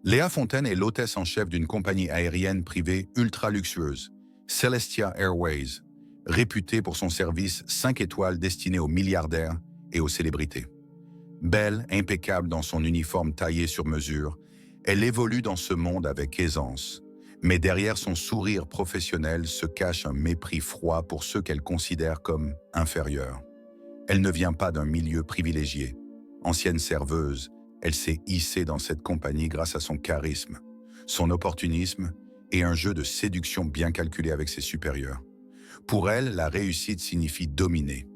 Léa Fontaine est l'hôtesse en chef d'une compagnie aérienne privée ultra luxueuse, Celestia Airways, réputée pour son service 5 étoiles destiné aux milliardaires et aux célébrités. Belle, impeccable dans son uniforme taillé sur mesure, elle évolue dans ce monde avec aisance. Mais derrière son sourire professionnel se cache un mépris froid pour ceux qu'elle considère comme inférieurs. Elle ne vient pas d'un milieu privilégié. Ancienne serveuse, elle s'est hissée dans cette compagnie grâce à son charisme, son opportunisme et un jeu de séduction bien calculé avec ses supérieurs. Pour elle, la réussite signifie dominer.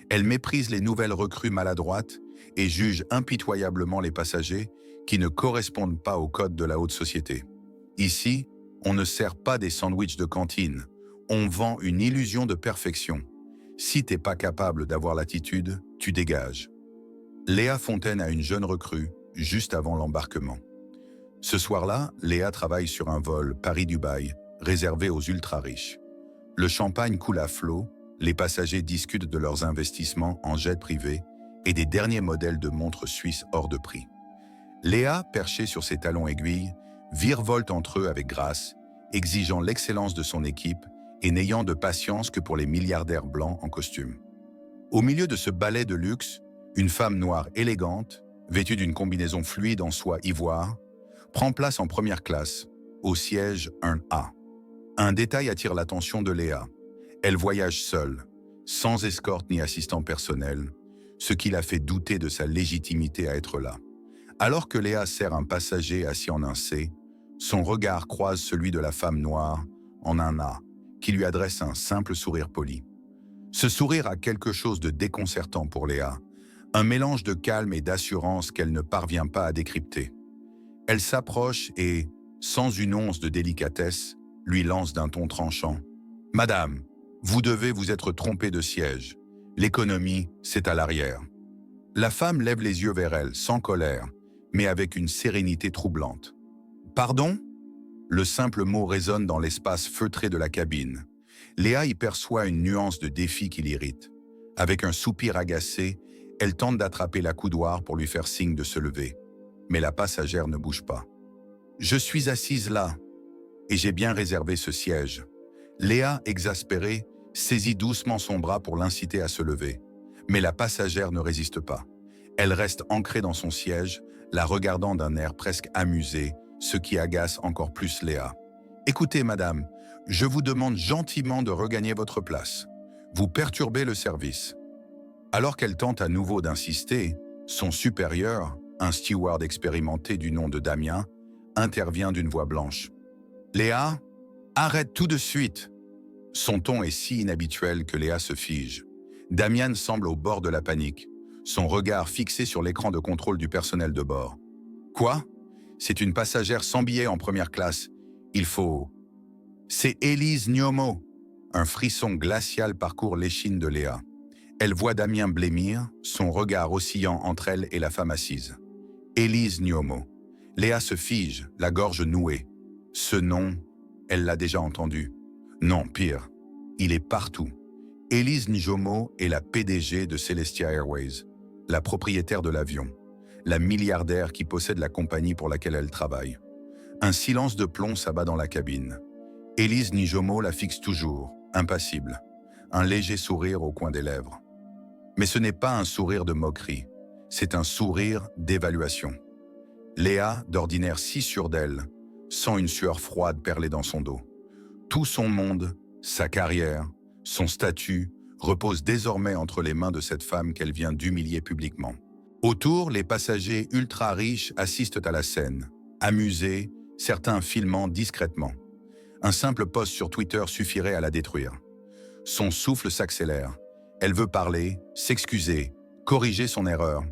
Elle méprise les nouvelles recrues maladroites et juge impitoyablement les passagers qui ne correspondent pas aux codes de la haute société. Ici, on ne sert pas des sandwichs de cantine, on vend une illusion de perfection. Si t'es pas capable d'avoir l'attitude, tu dégages. Léa Fontaine a une jeune recrue juste avant l'embarquement. Ce soir-là, Léa travaille sur un vol Paris-Dubaï réservé aux ultra-riches. Le champagne coule à flot, les passagers discutent de leurs investissements en jet privé et des derniers modèles de montres suisses hors de prix. Léa, perchée sur ses talons aiguilles, virevolte entre eux avec grâce, exigeant l'excellence de son équipe et n'ayant de patience que pour les milliardaires blancs en costume. Au milieu de ce ballet de luxe, une femme noire élégante, vêtue d'une combinaison fluide en soie ivoire, prend place en première classe, au siège 1A. Un détail attire l'attention de Léa. Elle voyage seule, sans escorte ni assistant personnel, ce qui la fait douter de sa légitimité à être là. Alors que Léa sert un passager assis en un C, son regard croise celui de la femme noire en un A, qui lui adresse un simple sourire poli. Ce sourire a quelque chose de déconcertant pour Léa, un mélange de calme et d'assurance qu'elle ne parvient pas à décrypter. Elle s'approche et, sans une once de délicatesse, lui lance d'un ton tranchant. « Madame, vous devez vous être trompée de siège. L'économie, c'est à l'arrière. » La femme lève les yeux vers elle, sans colère, mais avec une sérénité troublante. « Pardon ?» Le simple mot résonne dans l'espace feutré de la cabine. Léa y perçoit une nuance de défi qui l'irrite. Avec un soupir agacé, elle tente d'attraper l'accoudoir pour lui faire signe de se lever. Mais la passagère ne bouge pas. « Je suis assise là, et j'ai bien réservé ce siège. » Léa, exaspérée, saisit doucement son bras pour l'inciter à se lever. Mais la passagère ne résiste pas. Elle reste ancrée dans son siège, la regardant d'un air presque amusé, ce qui agace encore plus Léa. « Écoutez, madame, je vous demande gentiment de regagner votre place. Vous perturbez le service. » Alors qu'elle tente à nouveau d'insister, son supérieur, un steward expérimenté du nom de Damien, intervient d'une voix blanche. « Léa, arrête tout de suite !» Son ton est si inhabituel que Léa se fige. Damien semble au bord de la panique, son regard fixé sur l'écran de contrôle du personnel de bord. « Quoi ? C'est une passagère sans billet en première classe. Il faut... » C'est Élise Nyomo. Un frisson glacial parcourt l'échine de Léa. Elle voit Damien blêmir, son regard oscillant entre elle et la femme assise. Élise Nyomo. Léa se fige, la gorge nouée. Ce nom, elle l'a déjà entendu. Non, pire, il est partout. Élise Njomo est la PDG de Celestia Airways, la propriétaire de l'avion, la milliardaire qui possède la compagnie pour laquelle elle travaille. Un silence de plomb s'abat dans la cabine. Élise Njomo la fixe toujours, impassible, un léger sourire au coin des lèvres. Mais ce n'est pas un sourire de moquerie, c'est un sourire d'évaluation. Léa, d'ordinaire si sûre d'elle, sent une sueur froide perler dans son dos. Tout son monde, sa carrière, son statut, repose désormais entre les mains de cette femme qu'elle vient d'humilier publiquement. Autour, les passagers ultra riches assistent à la scène, amusés, certains filmant discrètement. Un simple post sur Twitter suffirait à la détruire. Son souffle s'accélère. Elle veut parler, s'excuser, corriger son erreur.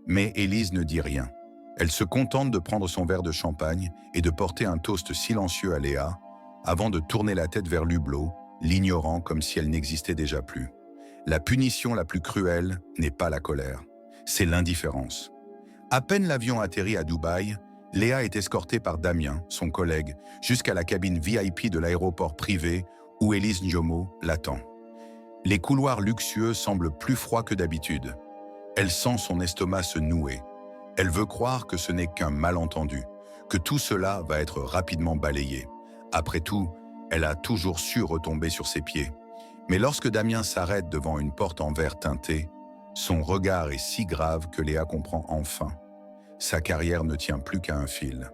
Mais Élise ne dit rien. Elle se contente de prendre son verre de champagne et de porter un toast silencieux à Léa, avant de tourner la tête vers l'hublot, l'ignorant comme si elle n'existait déjà plus. La punition la plus cruelle n'est pas la colère, c'est l'indifférence. À peine l'avion atterrit à Dubaï, Léa est escortée par Damien, son collègue, jusqu'à la cabine VIP de l'aéroport privé où Élise Njomo l'attend. Les couloirs luxueux semblent plus froids que d'habitude. Elle sent son estomac se nouer. Elle veut croire que ce n'est qu'un malentendu, que tout cela va être rapidement balayé. Après tout, elle a toujours su retomber sur ses pieds. Mais lorsque Damien s'arrête devant une porte en verre teinté, son regard est si grave que Léa comprend enfin. Sa carrière ne tient plus qu'à un fil.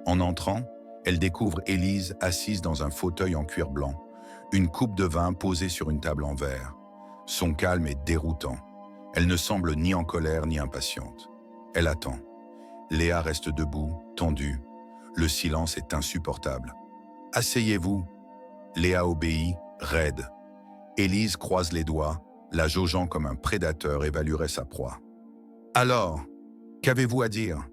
En entrant, elle découvre Élise assise dans un fauteuil en cuir blanc, une coupe de vin posée sur une table en verre. Son calme est déroutant. Elle ne semble ni en colère ni impatiente. Elle attend. Léa reste debout, tendue. Le silence est insupportable. « Asseyez-vous !» Léa obéit, raide. Élise croise les doigts, la jaugeant comme un prédateur évaluerait sa proie. « Alors, qu'avez-vous à dire ?»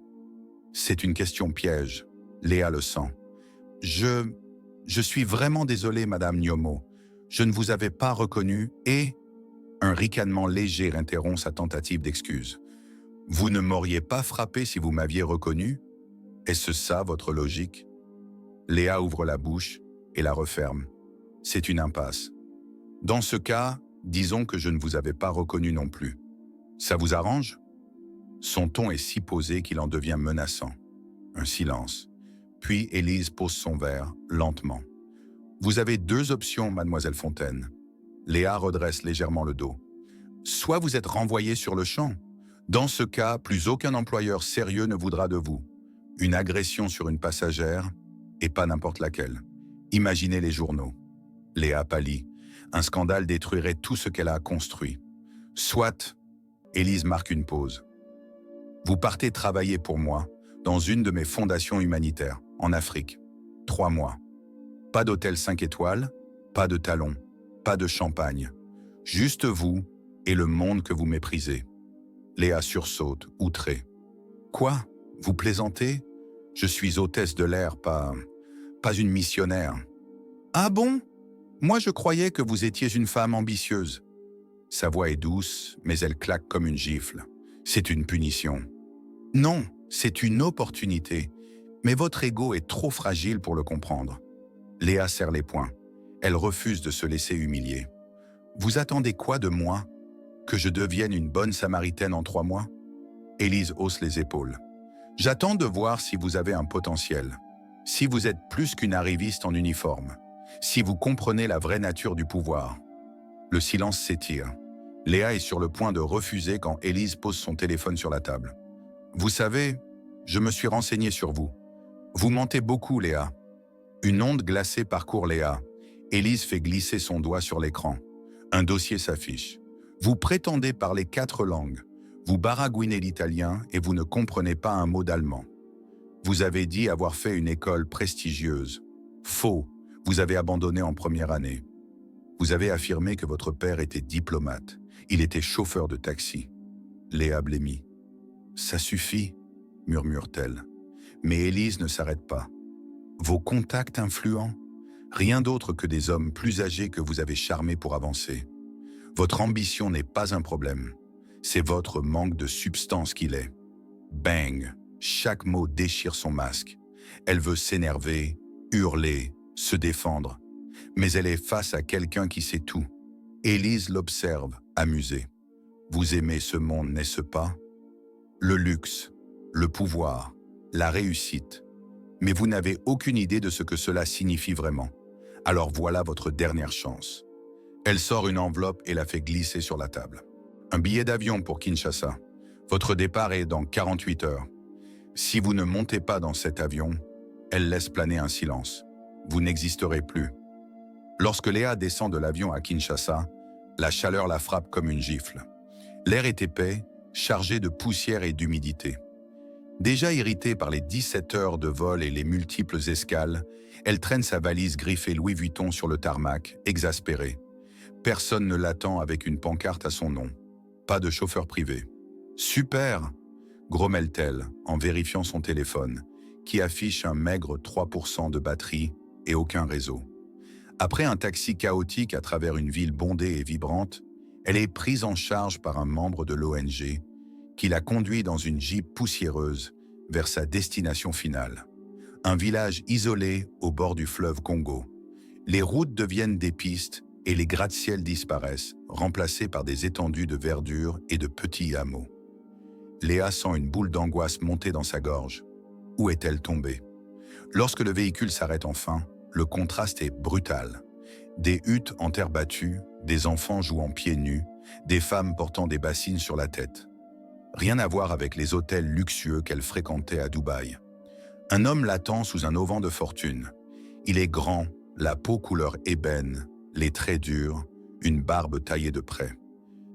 C'est une question piège. Léa le sent. « Je suis vraiment désolé, Madame Nyomo. Je ne vous avais pas reconnu et... » Un ricanement léger interrompt sa tentative d'excuse. « Vous ne m'auriez pas frappé si vous m'aviez reconnu? Est-ce ça votre logique ?» Léa ouvre la bouche et la referme. C'est une impasse. « Dans ce cas, disons que je ne vous avais pas reconnu non plus. Ça vous arrange ?» Son ton est si posé qu'il en devient menaçant. Un silence. Puis Élise pose son verre, lentement. « Vous avez deux options, mademoiselle Fontaine. » Léa redresse légèrement le dos. « Soit vous êtes renvoyée sur le champ. Dans ce cas, plus aucun employeur sérieux ne voudra de vous. Une agression sur une passagère, et pas n'importe laquelle. Imaginez les journaux. » Léa pâlit. Un scandale détruirait tout ce qu'elle a construit. « Soit. » Élise marque une pause. « Vous partez travailler pour moi, dans une de mes fondations humanitaires, en Afrique. 3 mois. Pas d'hôtel 5 étoiles, pas de talons, pas de champagne. Juste vous et le monde que vous méprisez. » Léa sursaute, outrée. « Quoi? Vous plaisantez? Je suis hôtesse de l'air, pas une missionnaire. »« Ah bon? Moi je croyais que vous étiez une femme ambitieuse. » Sa voix est douce, mais elle claque comme une gifle. C'est une punition. « Non, c'est une opportunité. Mais votre ego est trop fragile pour le comprendre. » Léa serre les poings. Elle refuse de se laisser humilier. « Vous attendez quoi de moi? Que je devienne une bonne samaritaine en 3 mois ?» Élise hausse les épaules. « J'attends de voir si vous avez un potentiel. Si vous êtes plus qu'une arriviste en uniforme. Si vous comprenez la vraie nature du pouvoir. » Le silence s'étire. Léa est sur le point de refuser quand Élise pose son téléphone sur la table. « Vous savez, je me suis renseigné sur vous. Vous mentez beaucoup, Léa. » Une onde glacée parcourt Léa. Élise fait glisser son doigt sur l'écran. Un dossier s'affiche. Vous prétendez parler 4 langues. Vous baragouinez l'italien et vous ne comprenez pas un mot d'allemand. Vous avez dit avoir fait une école prestigieuse. Faux, vous avez abandonné en première année. Vous avez affirmé que votre père était diplomate. Il était chauffeur de taxi. Léa blêmit. « Ça suffit, » murmure-t-elle. Mais Élise ne s'arrête pas. Vos contacts influents? Rien d'autre que des hommes plus âgés que vous avez charmés pour avancer. Votre ambition n'est pas un problème. C'est votre manque de substance qui l'est. Bang! Chaque mot déchire son masque. Elle veut s'énerver, hurler, se défendre. Mais elle est face à quelqu'un qui sait tout. Élise l'observe, amusée. Vous aimez ce monde, n'est-ce pas? Le luxe, le pouvoir, la réussite. Mais vous n'avez aucune idée de ce que cela signifie vraiment. Alors voilà votre dernière chance. Elle sort une enveloppe et la fait glisser sur la table. Un billet d'avion pour Kinshasa. Votre départ est dans 48 heures. Si vous ne montez pas dans cet avion, elle laisse planer un silence. Vous n'existerez plus. Lorsque Léa descend de l'avion à Kinshasa, la chaleur la frappe comme une gifle. L'air est épais, chargé de poussière et d'humidité. Déjà irritée par les 17 heures de vol et les multiples escales, elle traîne sa valise griffée Louis Vuitton sur le tarmac, exaspérée. Personne ne l'attend avec une pancarte à son nom. Pas de chauffeur privé. « Super !» grommelle-t-elle en vérifiant son téléphone, qui affiche un maigre 3% de batterie et aucun réseau. Après un taxi chaotique à travers une ville bondée et vibrante, elle est prise en charge par un membre de l'ONG qui la conduit dans une Jeep poussiéreuse vers sa destination finale. Un village isolé au bord du fleuve Congo. Les routes deviennent des pistes et les gratte-ciels disparaissent, remplacés par des étendues de verdure et de petits hameaux. Léa sent une boule d'angoisse monter dans sa gorge. Où est-elle tombée? Lorsque le véhicule s'arrête enfin, le contraste est brutal. Des huttes en terre battue, des enfants jouant pieds nus, des femmes portant des bassines sur la tête. Rien à voir avec les hôtels luxueux qu'elle fréquentait à Dubaï. Un homme l'attend sous un auvent de fortune. Il est grand, la peau couleur ébène, les traits durs, une barbe taillée de près.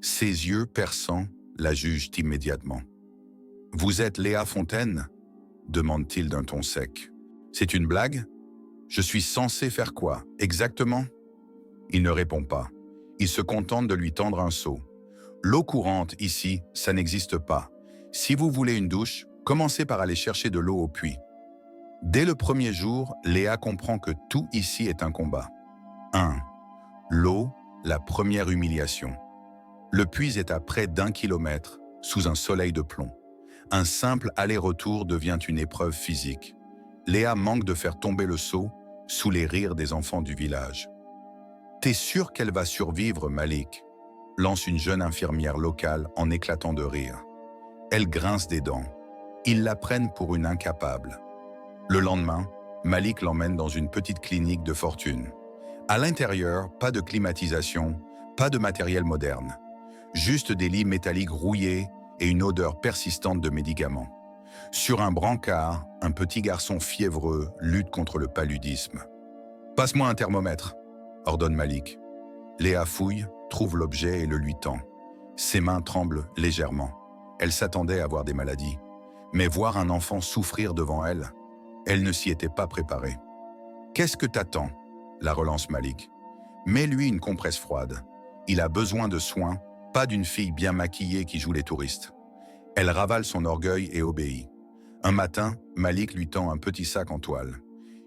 Ses yeux perçants la jugent immédiatement. « Vous êtes Léa Fontaine ?» demande-t-il d'un ton sec. « C'est une blague? Je suis censé faire quoi, exactement ?» Il ne répond pas. Il se contente de lui tendre un seau. « L'eau courante, ici, ça n'existe pas. Si vous voulez une douche, commencez par aller chercher de l'eau au puits. » Dès le premier jour, Léa comprend que tout ici est un combat. 1. L'eau, la première humiliation. Le puits est à près d'1 kilomètre, sous un soleil de plomb. Un simple aller-retour devient une épreuve physique. Léa manque de faire tomber le seau sous les rires des enfants du village. « T'es sûr qu'elle va survivre, Malik ?» lance une jeune infirmière locale en éclatant de rire. Elle grince des dents. Ils la prennent pour une incapable. Le lendemain, Malik l'emmène dans une petite clinique de fortune. À l'intérieur, pas de climatisation, pas de matériel moderne. Juste des lits métalliques rouillés et une odeur persistante de médicaments. Sur un brancard, un petit garçon fiévreux lutte contre le paludisme. « Passe-moi un thermomètre », ordonne Malik. Léa fouille, trouve l'objet et le lui tend. Ses mains tremblent légèrement. Elle s'attendait à voir des maladies. Mais voir un enfant souffrir devant elle, elle ne s'y était pas préparée. « Qu'est-ce que t'attends ?» la relance Malik. « Mets-lui une compresse froide. Il a besoin de soins, pas d'une fille bien maquillée qui joue les touristes. » Elle ravale son orgueil et obéit. Un matin, Malik lui tend un petit sac en toile.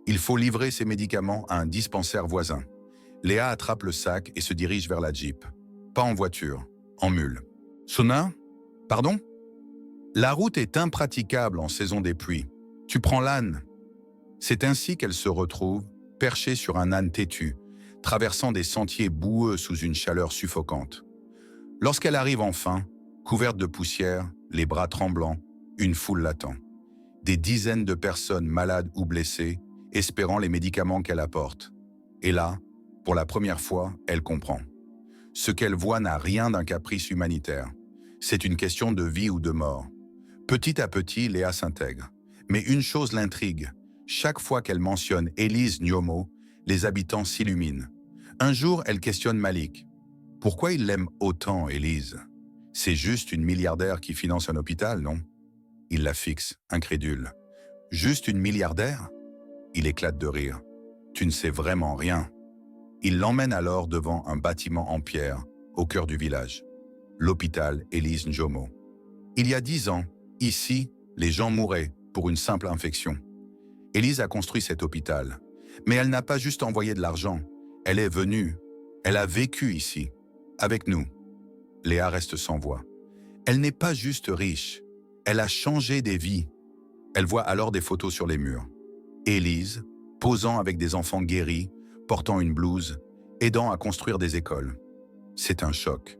Il faut livrer ses médicaments à un dispensaire voisin. Léa attrape le sac et se dirige vers la Jeep. Pas en voiture, en mule. « Sona ? Pardon ? La route est impraticable en saison des pluies. Tu prends l'âne. » C'est ainsi qu'elle se retrouve, perchée sur un âne têtu, traversant des sentiers boueux sous une chaleur suffocante. Lorsqu'elle arrive enfin, couverte de poussière, les bras tremblants, une foule l'attend. Des dizaines de personnes malades ou blessées, espérant les médicaments qu'elle apporte. Et là, pour la première fois, elle comprend. Ce qu'elle voit n'a rien d'un caprice humanitaire. C'est une question de vie ou de mort. Petit à petit, Léa s'intègre. Mais une chose l'intrigue. Chaque fois qu'elle mentionne Élise Nyomo, les habitants s'illuminent. Un jour, elle questionne Malik. Pourquoi il l'aime autant, Élise? C'est juste une milliardaire qui finance un hôpital, non? Il la fixe, incrédule. Juste une milliardaire? Il éclate de rire. Tu ne sais vraiment rien. Il l'emmène alors devant un bâtiment en pierre, au cœur du village. L'hôpital Élise Njomo. Il y a 10 ans, ici, les gens mouraient pour une simple infection. Élise a construit cet hôpital. Mais elle n'a pas juste envoyé de l'argent. Elle est venue. Elle a vécu ici, avec nous. Léa reste sans voix. Elle n'est pas juste riche. Elle a changé des vies. Elle voit alors des photos sur les murs. Élise, posant avec des enfants guéris, portant une blouse, aidant à construire des écoles. C'est un choc.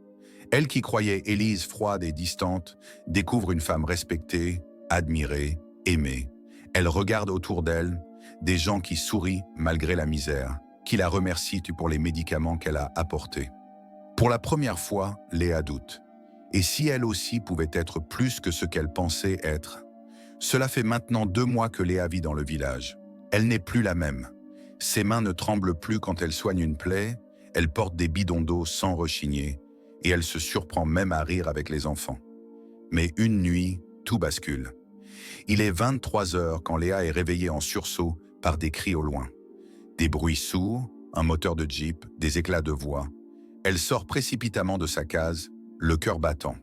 Elle qui croyait Élise froide et distante, découvre une femme respectée, admirée, aimée. Elle regarde autour d'elle, des gens qui sourient malgré la misère, qui la remercient pour les médicaments qu'elle a apportés. Pour la première fois, Léa doute. Et si elle aussi pouvait être plus que ce qu'elle pensait être? Cela fait maintenant 2 mois que Léa vit dans le village. Elle n'est plus la même. Ses mains ne tremblent plus quand elle soigne une plaie, elle porte des bidons d'eau sans rechigner, et elle se surprend même à rire avec les enfants. Mais une nuit, tout bascule. Il est 23 heures quand Léa est réveillée en sursaut par des cris au loin. Des bruits sourds, un moteur de jeep, des éclats de voix. Elle sort précipitamment de sa case, le cœur battant.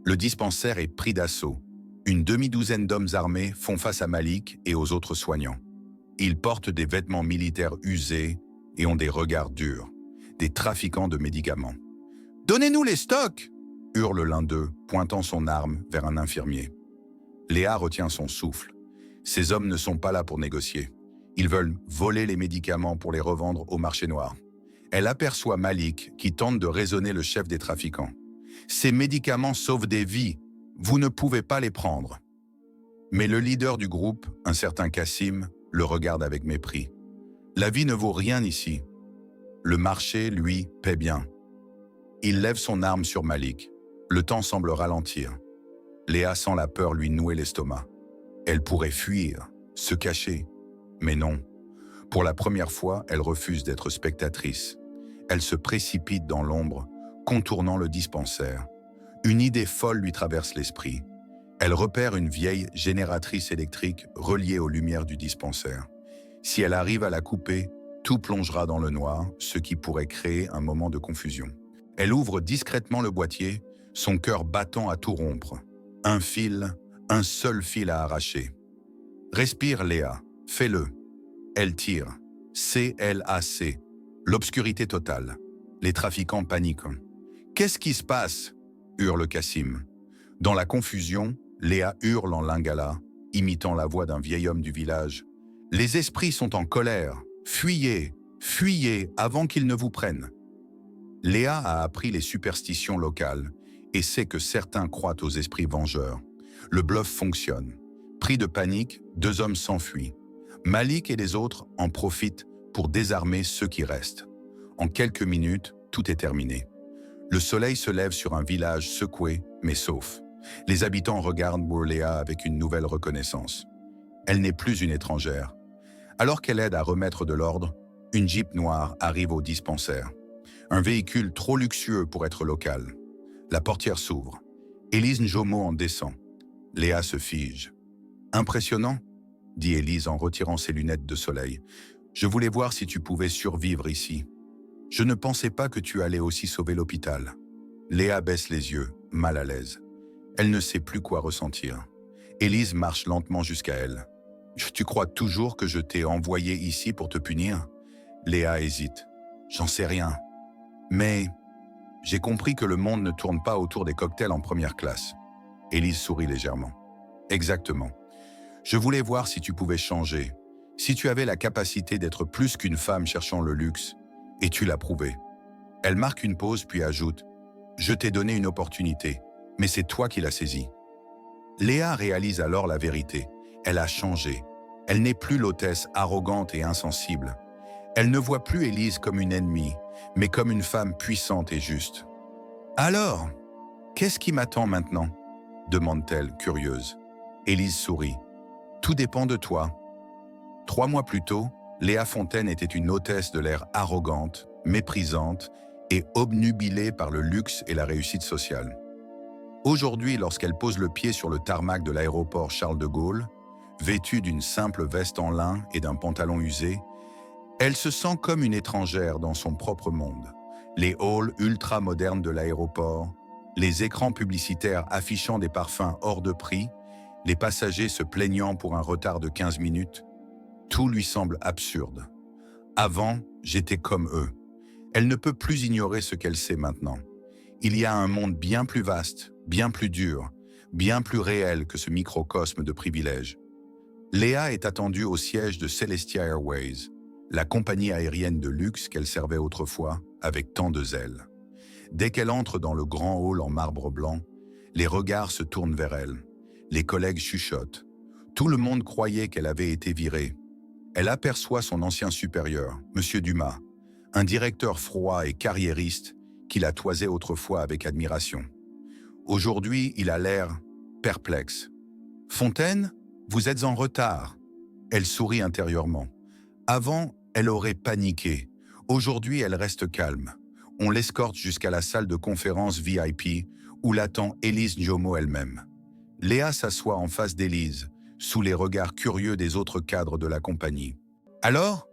Le dispensaire est pris d'assaut. Une demi-douzaine d'hommes armés font face à Malik et aux autres soignants. Ils portent des vêtements militaires usés et ont des regards durs, des trafiquants de médicaments. « Donnez-nous les stocks !» hurle l'un d'eux, pointant son arme vers un infirmier. Léa retient son souffle. Ces hommes ne sont pas là pour négocier. Ils veulent voler les médicaments pour les revendre au marché noir. Elle aperçoit Malik qui tente de raisonner le chef des trafiquants. « Ces médicaments sauvent des vies. Vous ne pouvez pas les prendre. » Mais le leader du groupe, un certain Cassim, le regarde avec mépris. La vie ne vaut rien ici. Le marché, lui, paie bien. Il lève son arme sur Malik. Le temps semble ralentir. Léa sent la peur lui nouer l'estomac. Elle pourrait fuir, se cacher. Mais non. Pour la première fois, elle refuse d'être spectatrice. Elle se précipite dans l'ombre, contournant le dispensaire. Une idée folle lui traverse l'esprit. Elle repère une vieille génératrice électrique reliée aux lumières du dispensaire. Si elle arrive à la couper, tout plongera dans le noir, ce qui pourrait créer un moment de confusion. Elle ouvre discrètement le boîtier, son cœur battant à tout rompre. Un fil, un seul fil à arracher. Respire, Léa, fais-le. Elle tire. CLAC. L'obscurité totale. Les trafiquants paniquent. « Qu'est-ce qui se passe ?» hurle Cassim. Dans la confusion, Léa hurle en lingala, imitant la voix d'un vieil homme du village. « Les esprits sont en colère. Fuyez, fuyez avant qu'ils ne vous prennent. » Léa a appris les superstitions locales et sait que certains croient aux esprits vengeurs. Le bluff fonctionne. Pris de panique, 2 hommes s'enfuient. Malik et les autres en profitent pour désarmer ceux qui restent. En quelques minutes, tout est terminé. Le soleil se lève sur un village secoué, mais sauf. Les habitants regardent Léa avec une nouvelle reconnaissance. Elle n'est plus une étrangère. Alors qu'elle aide à remettre de l'ordre, une Jeep noire arrive au dispensaire. Un véhicule trop luxueux pour être local. La portière s'ouvre. Élise Njomo en descend. Léa se fige. « Impressionnant ?» dit Élise en retirant ses lunettes de soleil. « Je voulais voir si tu pouvais survivre ici. Je ne pensais pas que tu allais aussi sauver l'hôpital. » Léa baisse les yeux, mal à l'aise. Elle ne sait plus quoi ressentir. Élise marche lentement jusqu'à elle. « Tu crois toujours que je t'ai envoyé ici pour te punir ?» Léa hésite. « J'en sais rien. Mais j'ai compris que le monde ne tourne pas autour des cocktails en première classe. » Élise sourit légèrement. « Exactement. Je voulais voir si tu pouvais changer, si tu avais la capacité d'être plus qu'une femme cherchant le luxe, et tu l'as prouvé. » Elle marque une pause puis ajoute « Je t'ai donné une opportunité, mais c'est toi qui l'as saisie. » Léa réalise alors la vérité. Elle a changé. Elle n'est plus l'hôtesse arrogante et insensible. Elle ne voit plus Élise comme une ennemie, mais comme une femme puissante et juste. « Alors, qu'est-ce qui m'attend maintenant ?» demande-t-elle, curieuse. Élise sourit. « Tout dépend de toi. » 3 mois plus tôt, Léa Fontaine était une hôtesse de l'air arrogante, méprisante et obnubilée par le luxe et la réussite sociale. Aujourd'hui, lorsqu'elle pose le pied sur le tarmac de l'aéroport Charles de Gaulle, vêtue d'une simple veste en lin et d'un pantalon usé, elle se sent comme une étrangère dans son propre monde. Les halls ultra-modernes de l'aéroport, les écrans publicitaires affichant des parfums hors de prix, les passagers se plaignant pour un retard de 15 minutes, tout lui semble absurde. Avant, j'étais comme eux. Elle ne peut plus ignorer ce qu'elle sait maintenant. Il y a un monde bien plus vaste, bien plus dur, bien plus réel que ce microcosme de privilèges. Léa est attendue au siège de Celestia Airways, la compagnie aérienne de luxe qu'elle servait autrefois avec tant de zèle. Dès qu'elle entre dans le grand hall en marbre blanc, les regards se tournent vers elle. Les collègues chuchotent. Tout le monde croyait qu'elle avait été virée. Elle aperçoit son ancien supérieur, M. Dumas, un directeur froid et carriériste qui la toisait autrefois avec admiration. Aujourd'hui, il a l'air perplexe. « Fontaine, vous êtes en retard. » Elle sourit intérieurement. Avant, elle aurait paniqué. Aujourd'hui, elle reste calme. On l'escorte jusqu'à la salle de conférence VIP où l'attend Élise Njomo elle-même. Léa s'assoit en face d'Élise, sous les regards curieux des autres cadres de la compagnie. « Alors,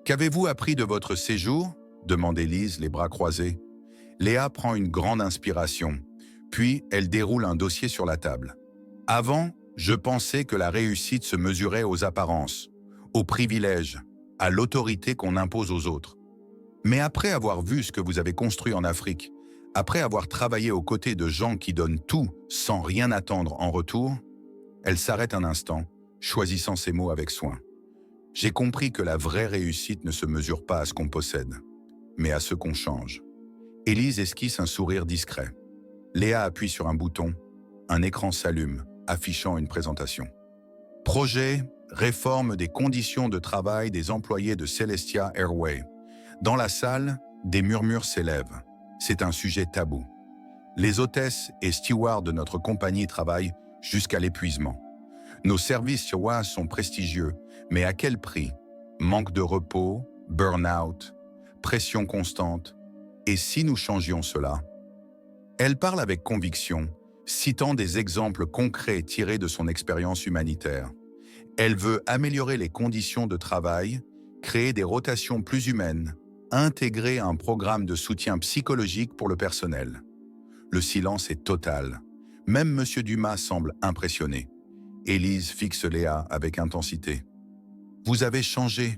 qu'avez-vous appris de votre séjour ?» demande Élise, les bras croisés. Léa prend une grande inspiration, puis elle déroule un dossier sur la table. « Avant, je pensais que la réussite se mesurait aux apparences, aux privilèges, à l'autorité qu'on impose aux autres. Mais après avoir vu ce que vous avez construit en Afrique, après avoir travaillé aux côtés de gens qui donnent tout sans rien attendre en retour, elle s'arrête un instant, choisissant ses mots avec soin. J'ai compris que la vraie réussite ne se mesure pas à ce qu'on possède, mais à ce qu'on change. » Élise esquisse un sourire discret. Léa appuie sur un bouton, un écran s'allume, affichant une présentation. Projet, réforme des conditions de travail des employés de Celestia Airways. Dans la salle, des murmures s'élèvent. C'est un sujet tabou. Les hôtesses et stewards de notre compagnie travaillent jusqu'à l'épuisement. Nos services sur WAS sont prestigieux, mais à quel prix? Manque de repos, burn-out, pression constante. Et si nous changions cela? Elle parle avec conviction, citant des exemples concrets tirés de son expérience humanitaire. Elle veut améliorer les conditions de travail, créer des rotations plus humaines, intégrer un programme de soutien psychologique pour le personnel. Le silence est total. Même M. Dumas semble impressionné. Élise fixe Léa avec intensité. « Vous avez changé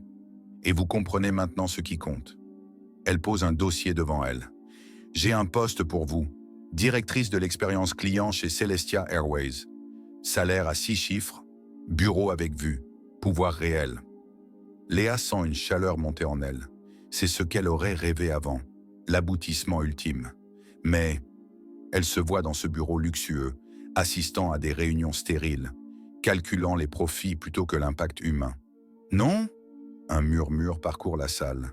et vous comprenez maintenant ce qui compte. » Elle pose un dossier devant elle. « J'ai un poste pour vous, directrice de l'expérience client chez Celestia Airways. Salaire à 6 chiffres, bureau avec vue, pouvoir réel. » Léa sent une chaleur monter en elle. C'est ce qu'elle aurait rêvé avant, l'aboutissement ultime. Mais elle se voit dans ce bureau luxueux, assistant à des réunions stériles, calculant les profits plutôt que l'impact humain. « Non ?» Un murmure parcourt la salle.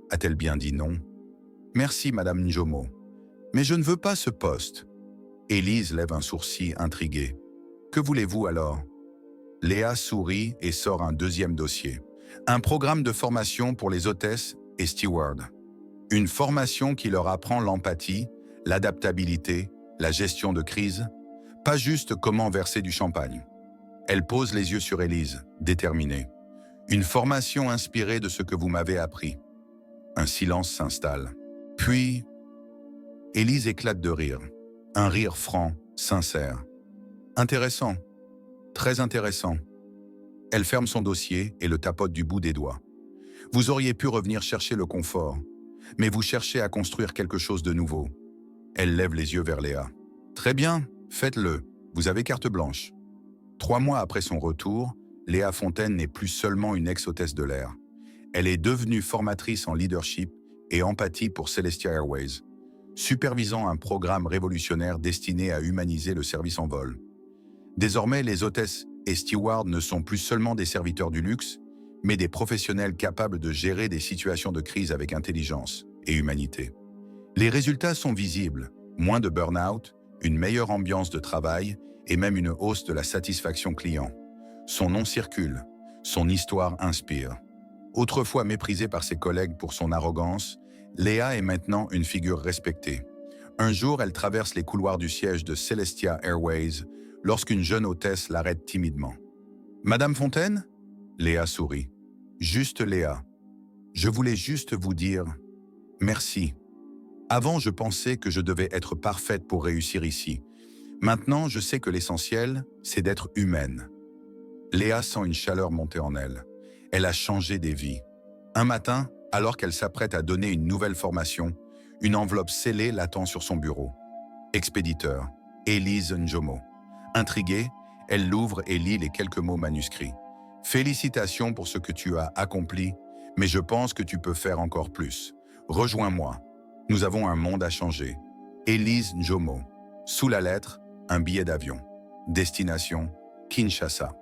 A-t-elle bien dit non? « Merci, Madame Njomo. Mais je ne veux pas ce poste. » Élise lève un sourcil intrigué. « Que voulez-vous alors ?» Léa sourit et sort un deuxième dossier. Un programme de formation pour les hôtesses et stewards. Une formation qui leur apprend l'empathie, l'adaptabilité, la gestion de crise, pas juste comment verser du champagne. Elle pose les yeux sur Élise, déterminée. Une formation inspirée de ce que vous m'avez appris. Un silence s'installe. Puis, Élise éclate de rire. Un rire franc, sincère. Intéressant. Très intéressant. Elle ferme son dossier et le tapote du bout des doigts. Vous auriez pu revenir chercher le confort, mais vous cherchez à construire quelque chose de nouveau. Elle lève les yeux vers Léa. Très bien, faites-le. Vous avez carte blanche. 3 mois après son retour, Léa Fontaine n'est plus seulement une ex-hôtesse de l'air. Elle est devenue formatrice en leadership et empathie pour Celestia Airways, supervisant un programme révolutionnaire destiné à humaniser le service en vol. Désormais, les hôtesses et stewards ne sont plus seulement des serviteurs du luxe, mais des professionnels capables de gérer des situations de crise avec intelligence et humanité. Les résultats sont visibles, moins de burn-out, une meilleure ambiance de travail et même une hausse de la satisfaction client. Son nom circule, son histoire inspire. Autrefois méprisée par ses collègues pour son arrogance, Léa est maintenant une figure respectée. Un jour, elle traverse les couloirs du siège de Celestia Airways lorsqu'une jeune hôtesse l'arrête timidement. « Madame Fontaine ?» Léa sourit. « Juste Léa. Je voulais juste vous dire merci. Avant, je pensais que je devais être parfaite pour réussir ici. Maintenant, je sais que l'essentiel, c'est d'être humaine. » Léa sent une chaleur monter en elle. Elle a changé des vies. Un matin, alors qu'elle s'apprête à donner une nouvelle formation, une enveloppe scellée l'attend sur son bureau. Expéditeur, Élise Njomo. Intriguée, elle l'ouvre et lit les quelques mots manuscrits. « Félicitations pour ce que tu as accompli, mais je pense que tu peux faire encore plus. Rejoins-moi. Nous avons un monde à changer. Élise Njomo. » Sous la lettre, un billet d'avion. Destination, Kinshasa.